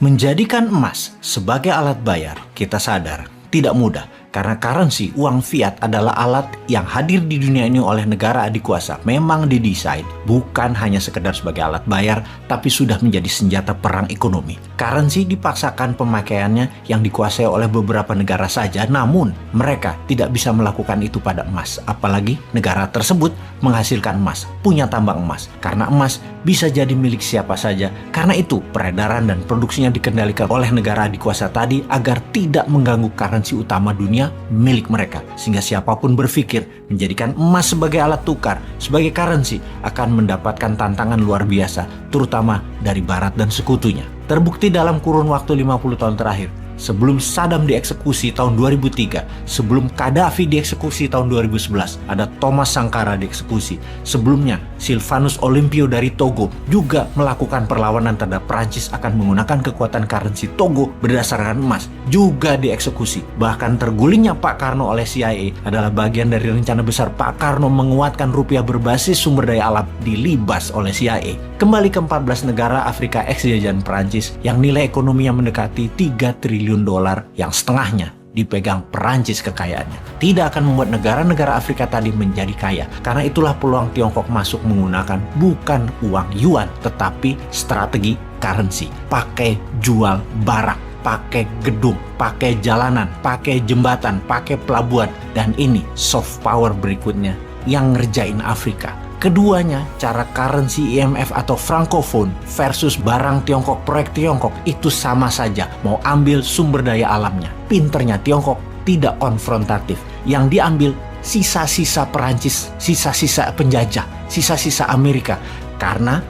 Menjadikan emas sebagai alat bayar, kita sadar, tidak mudah. Karena currency, uang fiat adalah alat yang hadir di dunia ini oleh negara adikuasa. Memang didesain bukan hanya sekedar sebagai alat bayar, tapi sudah menjadi senjata perang ekonomi. Currency dipaksakan pemakaiannya yang dikuasai oleh beberapa negara saja, namun mereka tidak bisa melakukan itu pada emas. Apalagi negara tersebut menghasilkan emas, punya tambang emas. Karena emas bisa jadi milik siapa saja. Karena itu peredaran dan produksinya dikendalikan oleh negara adikuasa tadi agar tidak mengganggu currency utama dunia milik mereka, sehingga siapapun berpikir menjadikan emas sebagai alat tukar, sebagai currency, akan mendapatkan tantangan luar biasa, terutama dari Barat dan sekutunya. Terbukti dalam kurun waktu 50 tahun terakhir, sebelum Saddam dieksekusi tahun 2003, sebelum Gaddafi dieksekusi tahun 2011, ada Thomas Sankara dieksekusi. Sebelumnya, Sylvanus Olympio dari Togo juga melakukan perlawanan terhadap Prancis akan menggunakan kekuatan currency Togo berdasarkan emas, juga dieksekusi. Bahkan tergulingnya Pak Karno oleh CIA adalah bagian dari rencana besar Pak Karno menguatkan rupiah berbasis sumber daya alam dilibas oleh CIA. Kembali ke 14 negara Afrika ex-jajahan Prancis yang nilai ekonominya mendekati 3 triliun dolar, yang setengahnya dipegang Perancis kekayaannya. Tidak akan membuat negara-negara Afrika tadi menjadi kaya. Karena itulah peluang Tiongkok masuk menggunakan bukan uang yuan, tetapi strategi currency. Pakai jual barang, pakai gedung, pakai jalanan, pakai jembatan, pakai pelabuhan. Dan ini soft power berikutnya yang ngerjain Afrika. Keduanya, cara currency IMF atau francophone versus barang Tiongkok, proyek Tiongkok, itu sama saja. Mau ambil sumber daya alamnya. Pinternya Tiongkok tidak konfrontatif. Yang diambil sisa-sisa Perancis, sisa-sisa penjajah, sisa-sisa Amerika. Karena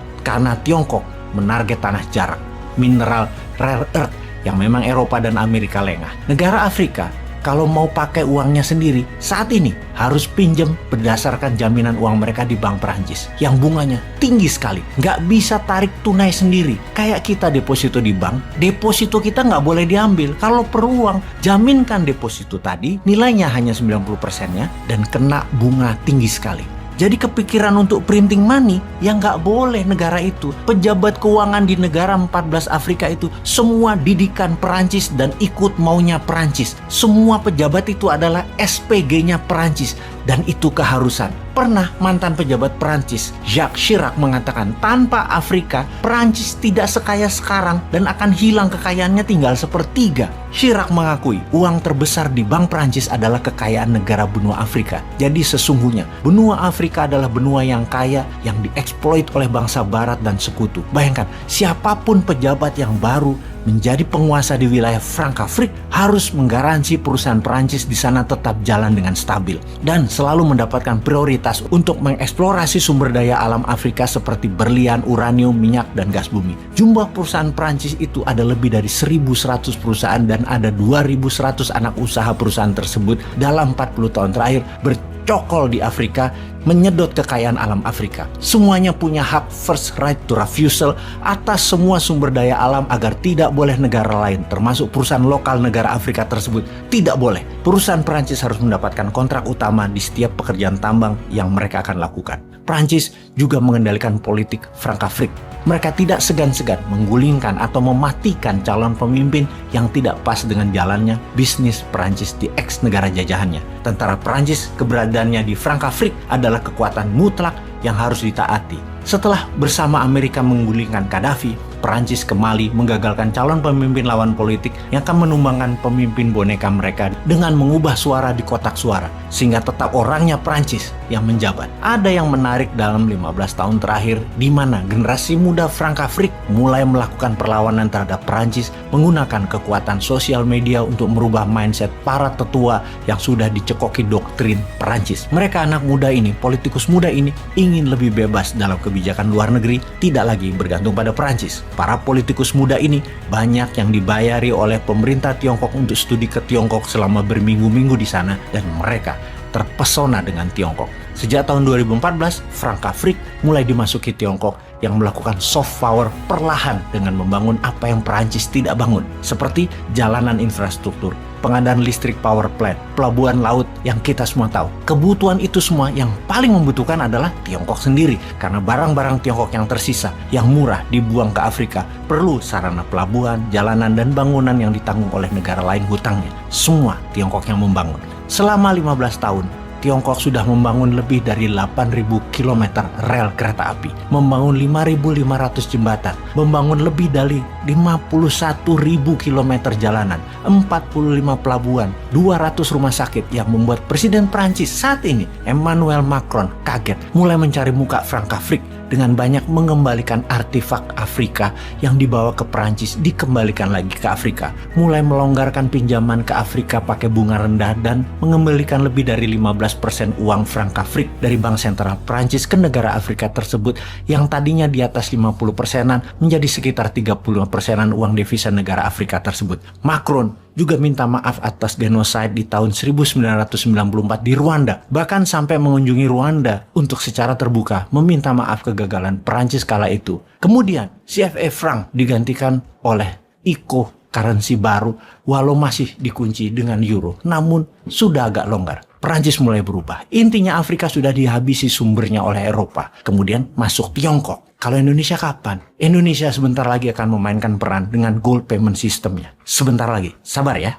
Tiongkok menarget tanah jarak, mineral rare earth yang memang Eropa dan Amerika lengah. Negara Afrika kalau mau pakai uangnya sendiri, saat ini harus pinjam berdasarkan jaminan uang mereka di Bank Perancis yang bunganya tinggi sekali. Nggak bisa tarik tunai sendiri. Kayak kita deposito di bank, deposito kita nggak boleh diambil. Kalau perlu uang, jaminkan deposito tadi, nilainya hanya 90%-nya dan kena bunga tinggi sekali. Jadi kepikiran untuk printing money yang nggak boleh negara itu. Pejabat keuangan di negara 14 Afrika itu semua didikan Perancis dan ikut maunya Perancis. Semua pejabat itu adalah SPG-nya Perancis dan itu keharusan. Pernah mantan pejabat Perancis, Jacques Chirac, mengatakan tanpa Afrika, Perancis tidak sekaya sekarang dan akan hilang kekayaannya tinggal sepertiga. Chirac mengakui uang terbesar di Bank Perancis adalah kekayaan negara benua Afrika. Jadi sesungguhnya benua Afrika adalah benua yang kaya yang dieksploit oleh bangsa Barat dan sekutu. Bayangkan, siapapun pejabat yang baru menjadi penguasa di wilayah Frankafrik harus menggaransi perusahaan Perancis di sana tetap jalan dengan stabil dan selalu mendapatkan prioritas untuk mengeksplorasi sumber daya alam Afrika seperti berlian, uranium, minyak, dan gas bumi. Jumlah perusahaan Perancis itu ada lebih dari 1.100 perusahaan dan ada 2.100 anak usaha perusahaan tersebut dalam 40 tahun terakhir bercokol di Afrika, menyedot kekayaan alam Afrika. Semuanya punya hak first right to refusal atas semua sumber daya alam agar tidak boleh negara lain, termasuk perusahaan lokal negara Afrika tersebut, tidak boleh. Perusahaan Perancis harus mendapatkan kontrak utama di setiap pekerjaan tambang yang mereka akan lakukan. Perancis juga mengendalikan politik Frankafrik. Mereka tidak segan-segan menggulingkan atau mematikan calon pemimpin yang tidak pas dengan jalannya bisnis Perancis di ex negara jajahannya. Tentara Perancis keberadaannya di Frankafrik adalah kekuatan mutlak yang harus ditaati. Setelah bersama Amerika menggulingkan Gaddafi, Perancis ke Mali menggagalkan calon pemimpin lawan politik yang akan menumbangkan pemimpin boneka mereka dengan mengubah suara di kotak suara, sehingga tetap orangnya Perancis yang menjabat. Ada yang menarik dalam 15 tahun terakhir, di mana generasi muda Frankafrik mulai melakukan perlawanan terhadap Perancis menggunakan kekuatan sosial media untuk merubah mindset para tetua yang sudah dicekoki doktrin Perancis. Mereka anak muda ini, politikus muda ini, ingin lebih bebas dalam kebijakan luar negeri, tidak lagi bergantung pada Perancis. Para politikus muda ini banyak yang dibayari oleh pemerintah Tiongkok untuk studi ke Tiongkok selama berminggu-minggu di sana, dan mereka terpesona dengan Tiongkok. Sejak tahun 2014, Frankafrik mulai dimasuki Tiongkok yang melakukan soft power perlahan dengan membangun apa yang Perancis tidak bangun, seperti jalanan infrastruktur, pengadaan listrik power plant, pelabuhan laut yang kita semua tahu. Kebutuhan itu semua yang paling membutuhkan adalah Tiongkok sendiri, karena barang-barang Tiongkok yang tersisa, yang murah dibuang ke Afrika, perlu sarana pelabuhan, jalanan, dan bangunan yang ditanggung oleh negara lain hutangnya. Semua Tiongkok yang membangun. Selama 15 tahun, Tiongkok sudah membangun lebih dari 8.000 km rel kereta api, membangun 5.500 jembatan, membangun lebih dari 51.000 km jalanan, 45 pelabuhan, 200 rumah sakit yang membuat Presiden Prancis saat ini, Emmanuel Macron, kaget mulai mencari muka Frankafrik dengan banyak mengembalikan artefak Afrika yang dibawa ke Prancis dikembalikan lagi ke Afrika, mulai melonggarkan pinjaman ke Afrika pakai bunga rendah dan mengembalikan lebih dari 15% uang Frankafrik dari Bank Sentral Prancis ke negara Afrika tersebut yang tadinya di atas 50%-an menjadi sekitar 30%-an uang devisa negara Afrika tersebut. Macron juga minta maaf atas genosida di tahun 1994 di Rwanda, bahkan sampai mengunjungi Rwanda untuk secara terbuka meminta maaf kegagalan Perancis kala itu. Kemudian CFA franc digantikan oleh ICO, currency baru, walau masih dikunci dengan euro, namun sudah agak longgar. Perancis mulai berubah. Intinya Afrika sudah dihabisi sumbernya oleh Eropa. Kemudian masuk Tiongkok. Kalau Indonesia kapan? Indonesia sebentar lagi akan memainkan peran dengan gold payment systemnya. Sebentar lagi. Sabar ya.